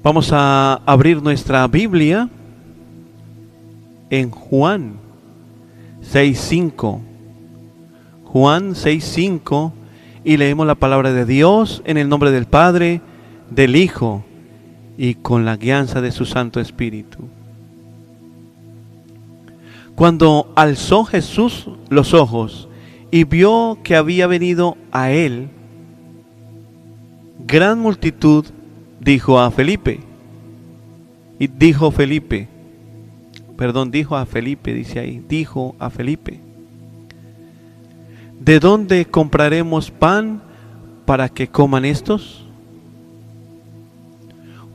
Vamos a abrir nuestra Biblia en Juan 6:5. Juan 6:5, y leemos la palabra de Dios en el nombre del Padre, del Hijo y con la guianza de su Santo Espíritu. Cuando alzó Jesús los ojos y vio que había venido a él gran multitud, dijo a Felipe, dijo a Felipe, ¿de dónde compraremos pan para que coman estos?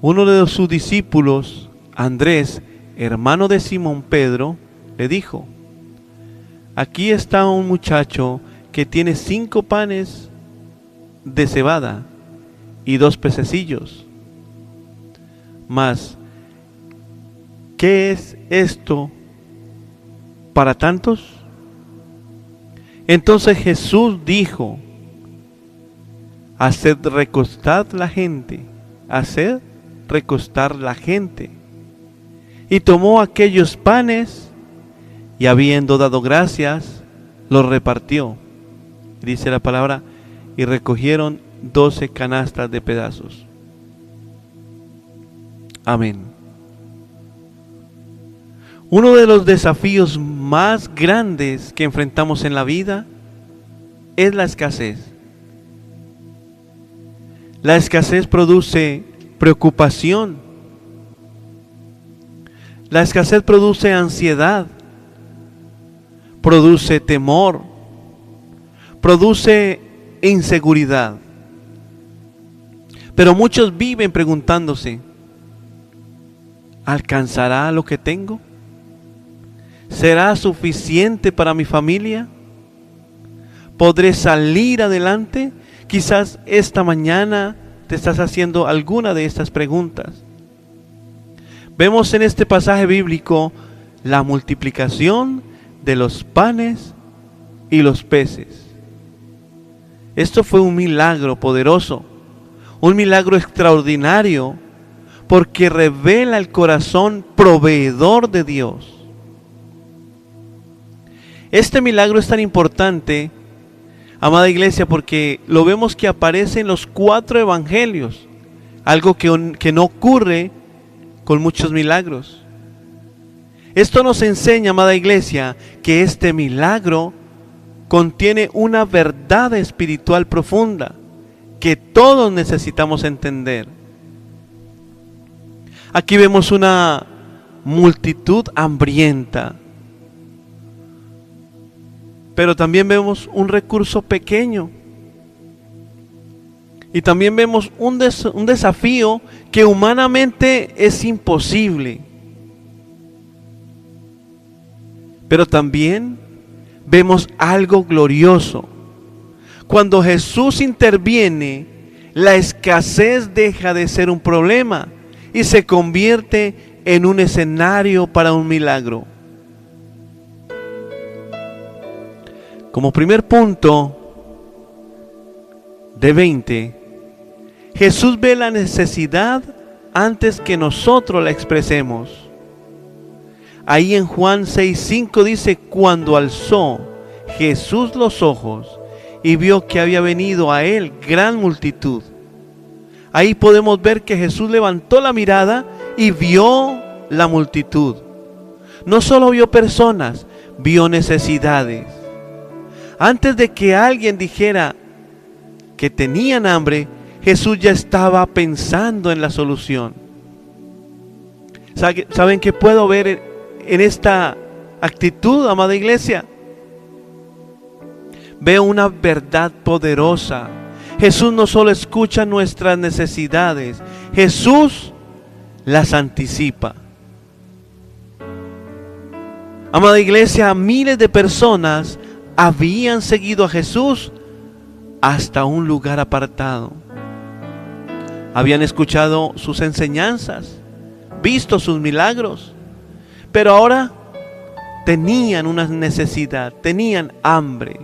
Uno de sus discípulos, Andrés, hermano de Simón Pedro, le dijo: aquí está un muchacho que tiene 5 panes de cebada y 2 pececillos. Mas, ¿qué es esto para tantos? Entonces Jesús dijo: haced recostar la gente. Y tomó aquellos panes y, habiendo dado gracias, los repartió. Dice la palabra: y recogieron 12 canastas de pedazos. Amén. Uno de los desafíos más grandes que enfrentamos en la vida es la escasez. La escasez produce preocupación. La escasez produce ansiedad, produce temor, produce inseguridad. Pero muchos viven preguntándose: ¿alcanzará lo que tengo? ¿Será suficiente para mi familia? ¿Podré salir adelante? Quizás esta mañana te estás haciendo alguna de estas preguntas. Vemos en este pasaje bíblico la multiplicación de los panes y los peces. Esto fue un milagro poderoso, un milagro extraordinario, porque revela el corazón proveedor de Dios. Este milagro es tan importante, amada iglesia, porque lo vemos que aparece en los 4 evangelios, algo que no ocurre con muchos milagros. Esto nos enseña, amada iglesia, que este milagro contiene una verdad espiritual profunda que todos necesitamos entender. Aquí vemos una multitud hambrienta, pero también vemos un recurso pequeño. Y también vemos un desafío que humanamente es imposible. Pero también vemos algo glorioso. Cuando Jesús interviene, la escasez deja de ser un problema y se convierte en un escenario para un milagro. Como primer punto de 20, Jesús ve la necesidad antes que nosotros la expresemos. Ahí en Juan 6:5 dice: cuando alzó Jesús los ojos y vio que había venido a él gran multitud. Ahí podemos ver que Jesús levantó la mirada y vio la multitud. No solo vio personas, vio necesidades. Antes de que alguien dijera que tenían hambre, Jesús ya estaba pensando en la solución. ¿Saben qué puedo ver en esta actitud, amada iglesia? Veo una verdad poderosa. Jesús no solo escucha nuestras necesidades, Jesús las anticipa. Amada iglesia, miles de personas habían seguido a Jesús hasta un lugar apartado. Habían escuchado sus enseñanzas, visto sus milagros, pero ahora tenían una necesidad, tenían hambre.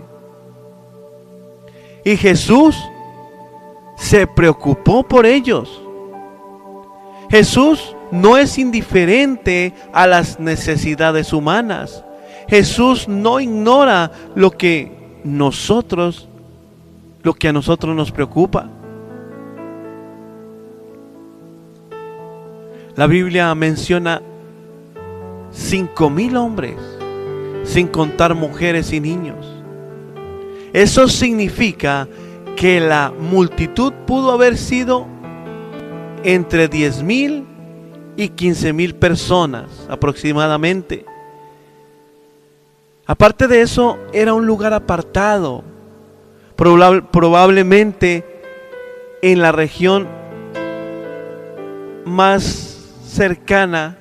Y Jesús se preocupó por ellos. Jesús no es indiferente a las necesidades humanas. Jesús no ignora lo que a nosotros nos preocupa. La Biblia menciona 5,000 hombres, sin contar mujeres y niños. Eso significa que la multitud pudo haber sido entre 10,000 y 15,000 personas aproximadamente. Aparte de eso, era un lugar apartado, probablemente en la región más cercana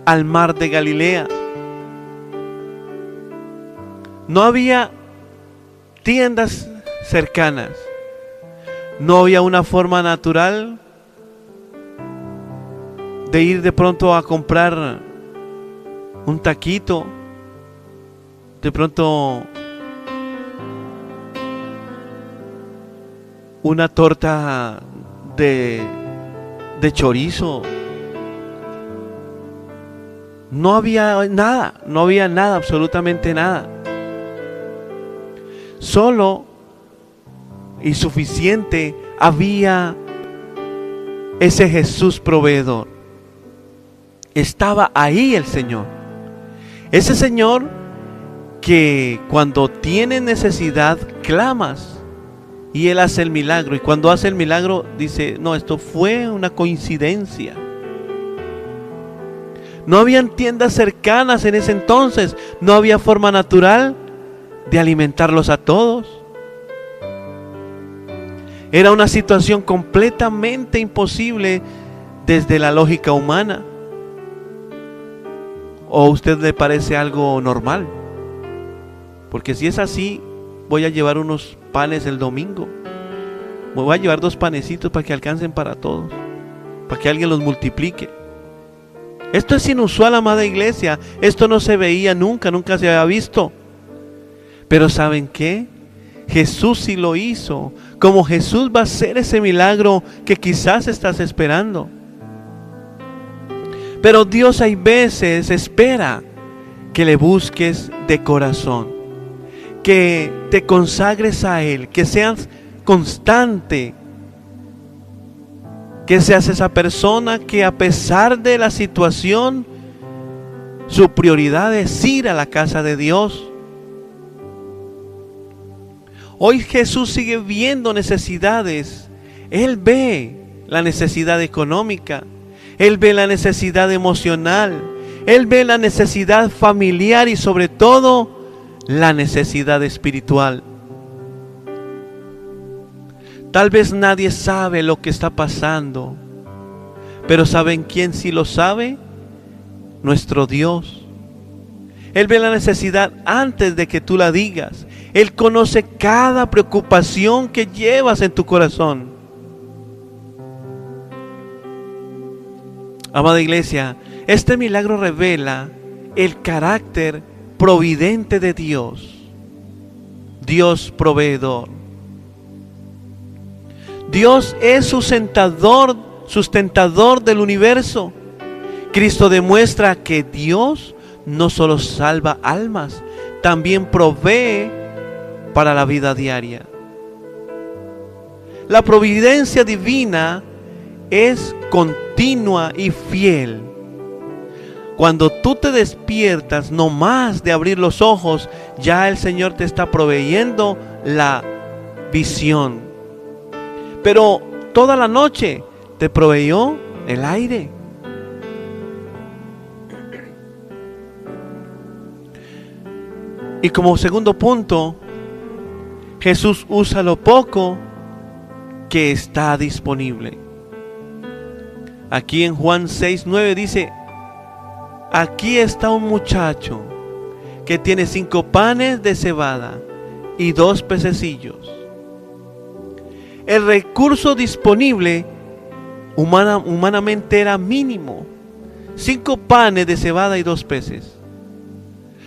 al mar de Galilea. No había tiendas cercanas, no había una forma natural de ir de pronto a comprar un taquito, de pronto una torta de chorizo. No había nada, absolutamente nada. Solo y suficiente había ese Jesús proveedor. Estaba ahí el Señor. Ese Señor que cuando tiene necesidad clamas y Él hace el milagro. Y cuando hace el milagro dice, no, esto fue una coincidencia. No habían tiendas cercanas en ese entonces. No había forma natural de alimentarlos a todos. Era una situación completamente imposible desde la lógica humana. ¿O a usted le parece algo normal? Porque si es así, voy a llevar unos panes el domingo. Me voy a llevar 2 panecitos para que alcancen para todos, para que alguien los multiplique. Esto es inusual, amada iglesia. Esto no se veía nunca se había visto. Pero ¿saben qué? Jesús sí lo hizo. Como Jesús va a hacer ese milagro que quizás estás esperando. Pero Dios hay veces espera que le busques de corazón, que te consagres a Él, que seas constante, que seas esa persona que a pesar de la situación, su prioridad es ir a la casa de Dios. Hoy Jesús sigue viendo necesidades. Él ve la necesidad económica, Él ve la necesidad emocional, Él ve la necesidad familiar y sobre todo la necesidad espiritual. Tal vez nadie sabe lo que está pasando, pero ¿saben quién sí lo sabe? Nuestro Dios. Él ve la necesidad antes de que tú la digas. Él conoce cada preocupación que llevas en tu corazón. Amada iglesia, este milagro revela el carácter providente de Dios. Dios proveedor. Dios es sustentador del universo. Cristo demuestra que Dios no solo salva almas, también provee para la vida diaria. La providencia divina es continua y fiel. Cuando tú te despiertas, no más de abrir los ojos, ya el Señor te está proveyendo la visión. Pero toda la noche te proveyó el aire. Y como segundo punto, Jesús usa lo poco que está disponible. Aquí en Juan 6:9 dice, aquí está un muchacho que tiene 5 panes de cebada y 2 pececillos. El recurso disponible humanamente era mínimo. 5 panes de cebada y 2 peces.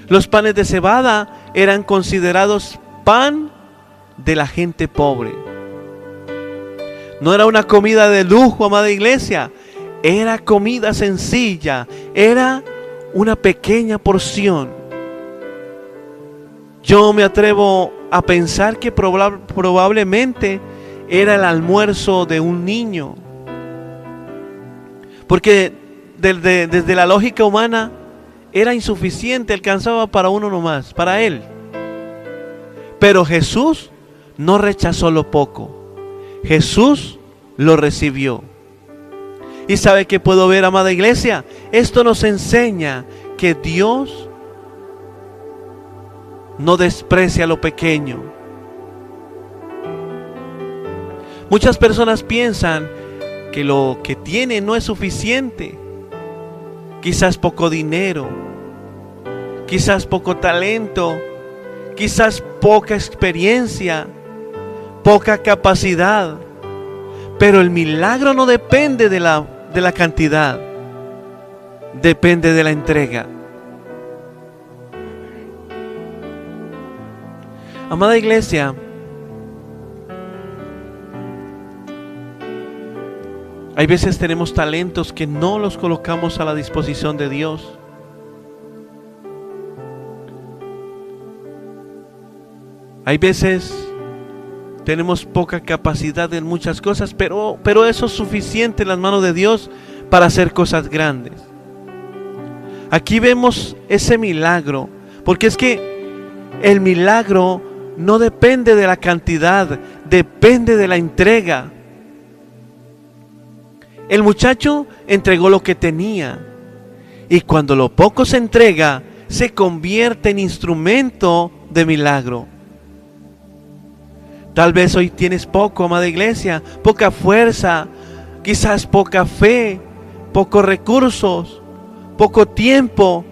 Los panes de cebada eran considerados pan de la gente pobre. No era una comida de lujo, amada iglesia. era comida sencilla, era una pequeña porción. Yo me atrevo a pensar que probablemente era el almuerzo de un niño, porque desde la lógica humana era insuficiente, alcanzaba para uno nomás, para él. Pero Jesús no rechazó lo poco, Jesús lo recibió. Y ¿sabe qué puedo ver, amada iglesia? Esto nos enseña que Dios no desprecia lo pequeño. Muchas personas piensan que lo que tienen no es suficiente. Quizás poco dinero, quizás poco talento, quizás poca experiencia, poca capacidad. Pero el milagro no depende de la cantidad, depende de la entrega. Amada iglesia, hay veces tenemos talentos que no los colocamos a la disposición de Dios. Hay veces tenemos poca capacidad en muchas cosas, pero eso es suficiente en las manos de Dios para hacer cosas grandes. Aquí vemos ese milagro, porque es que el milagro no depende de la cantidad, depende de la entrega. El muchacho entregó lo que tenía, y cuando lo poco se entrega, se convierte en instrumento de milagro. Tal vez hoy tienes poco, amada iglesia, poca fuerza, quizás poca fe, pocos recursos, poco tiempo,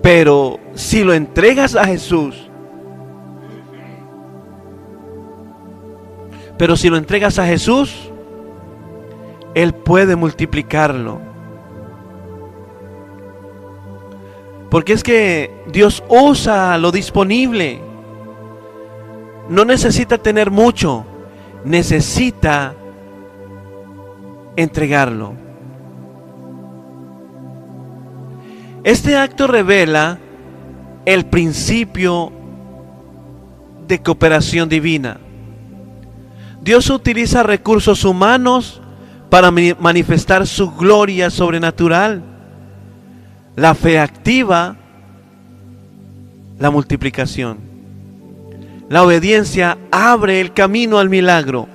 pero si lo entregas a Jesús, Él puede multiplicarlo. Porque es que Dios usa lo disponible. No necesita tener mucho, necesita entregarlo. Este acto revela el principio de cooperación divina. Dios utiliza recursos humanos para manifestar su gloria sobrenatural. La fe activa la multiplicación. La obediencia abre el camino al milagro.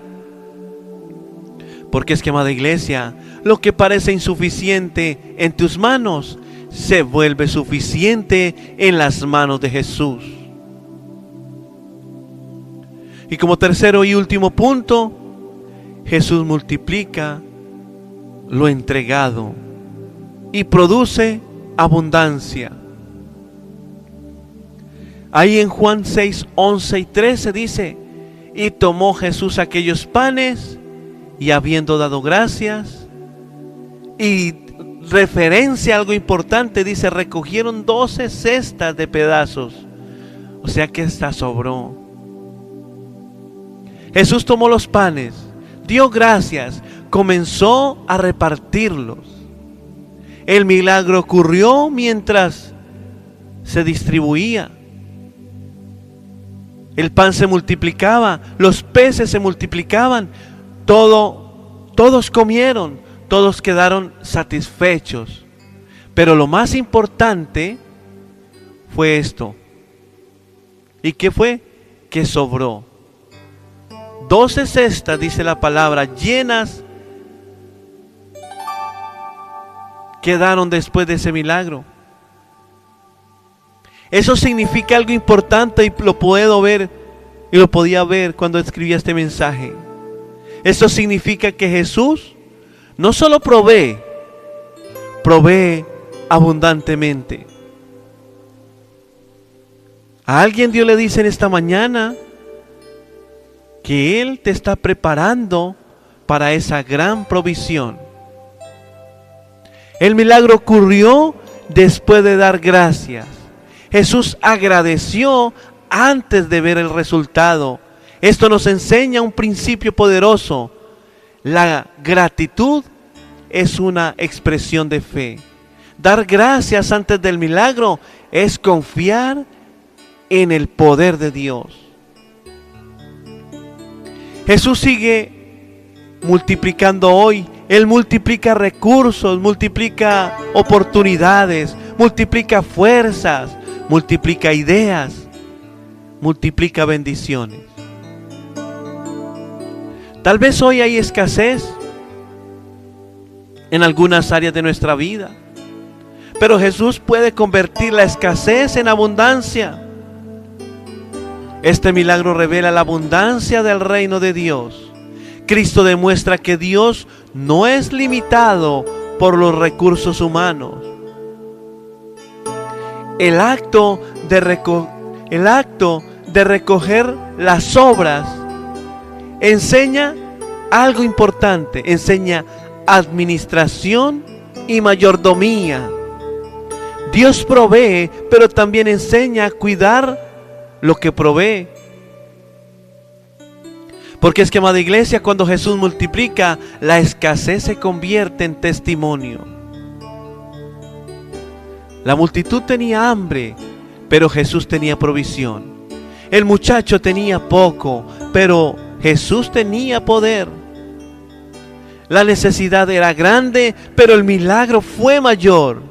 Porque es que, amada iglesia, lo que parece insuficiente en tus manos se vuelve suficiente en las manos de Jesús. Y como tercero y último punto, Jesús multiplica lo entregado y produce abundancia. Ahí en Juan 6, 11 y 13 dice: y tomó Jesús aquellos panes, y habiendo dado gracias, y referencia a algo importante, dice, recogieron 12 cestas de pedazos. O sea que esta sobró. Jesús tomó los panes, dio gracias, comenzó a repartirlos. El milagro ocurrió mientras se distribuía. El pan se multiplicaba, los peces se multiplicaban, todos comieron, todos quedaron satisfechos. Pero lo más importante fue esto. ¿Y qué fue? Que sobró. 12 cestas, dice la palabra, llenas, quedaron después de ese milagro. Eso significa algo importante, y lo puedo ver y lo podía ver cuando escribía este mensaje. Eso significa que Jesús no solo provee abundantemente. A alguien Dios le dice en esta mañana que Él te está preparando para esa gran provisión. El milagro ocurrió después de dar gracias. Jesús agradeció antes de ver el resultado. Esto nos enseña un principio poderoso. La gratitud es una expresión de fe. Dar gracias antes del milagro es confiar en el poder de Dios. Jesús sigue multiplicando hoy. Él multiplica recursos, multiplica oportunidades, multiplica fuerzas, multiplica ideas, multiplica bendiciones. Tal vez hoy hay escasez en algunas áreas de nuestra vida, pero Jesús puede convertir la escasez en abundancia. Este milagro revela la abundancia del reino de Dios. Cristo demuestra que Dios no es limitado por los recursos humanos. El acto de recoger las sobras enseña algo importante, enseña administración y mayordomía. Dios provee, pero también enseña a cuidar lo que provee. Porque es que, amada iglesia, cuando Jesús multiplica, la escasez se convierte en testimonio. La multitud tenía hambre, pero Jesús tenía provisión. El muchacho tenía poco, pero Jesús tenía poder. La necesidad era grande, pero el milagro fue mayor.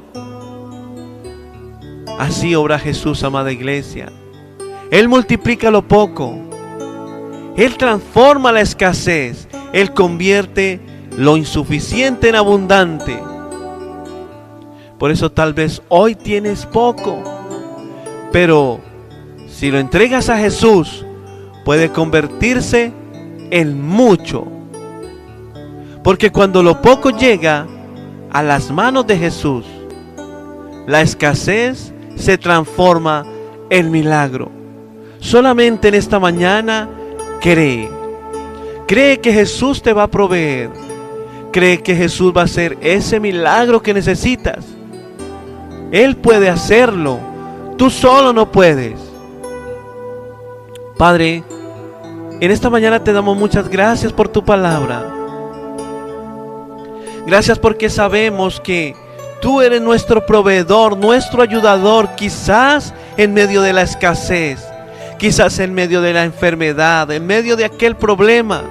Así obra Jesús, amada iglesia. Él multiplica lo poco. Él transforma la escasez. Él convierte lo insuficiente en abundante. Por eso tal vez hoy tienes poco, pero si lo entregas a Jesús, puede convertirse en mucho. Porque cuando lo poco llega a las manos de Jesús, la escasez se transforma en milagro. Solamente en esta mañana cree. Cree que Jesús te va a proveer. Cree que Jesús va a hacer ese milagro que necesitas. Él puede hacerlo. Tú solo no puedes. Padre, en esta mañana te damos muchas gracias por tu palabra. Gracias porque sabemos que tú eres nuestro proveedor, nuestro ayudador, quizás en medio de la escasez, quizás en medio de la enfermedad, en medio de aquel problema.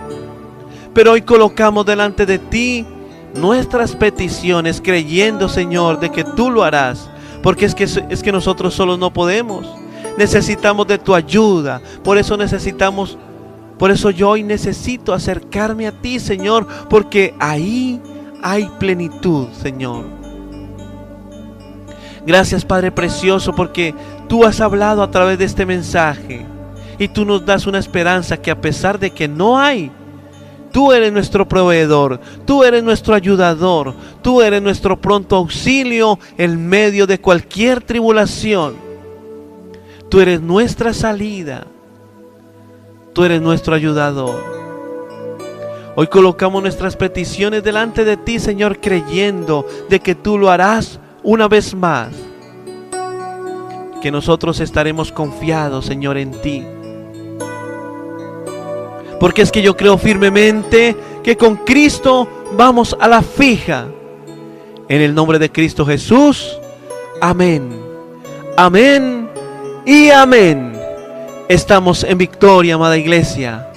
Pero hoy colocamos delante de ti nuestras peticiones, creyendo, Señor, de que tú lo harás. Porque es que nosotros solos no podemos. Necesitamos de tu ayuda. Por eso yo hoy necesito acercarme a ti, Señor, porque ahí hay plenitud, Señor. Gracias, Padre precioso, porque tú has hablado a través de este mensaje y tú nos das una esperanza que a pesar de que no hay, tú eres nuestro proveedor, tú eres nuestro ayudador, tú eres nuestro pronto auxilio en medio de cualquier tribulación. Tú eres nuestra salida, tú eres nuestro ayudador. Hoy colocamos nuestras peticiones delante de ti, Señor, creyendo de que tú lo harás una vez más. Que nosotros estaremos confiados, Señor, en ti. Porque es que yo creo firmemente que con Cristo vamos a la fija. En el nombre de Cristo Jesús. Amén. Amén y amén. Estamos en victoria, amada iglesia.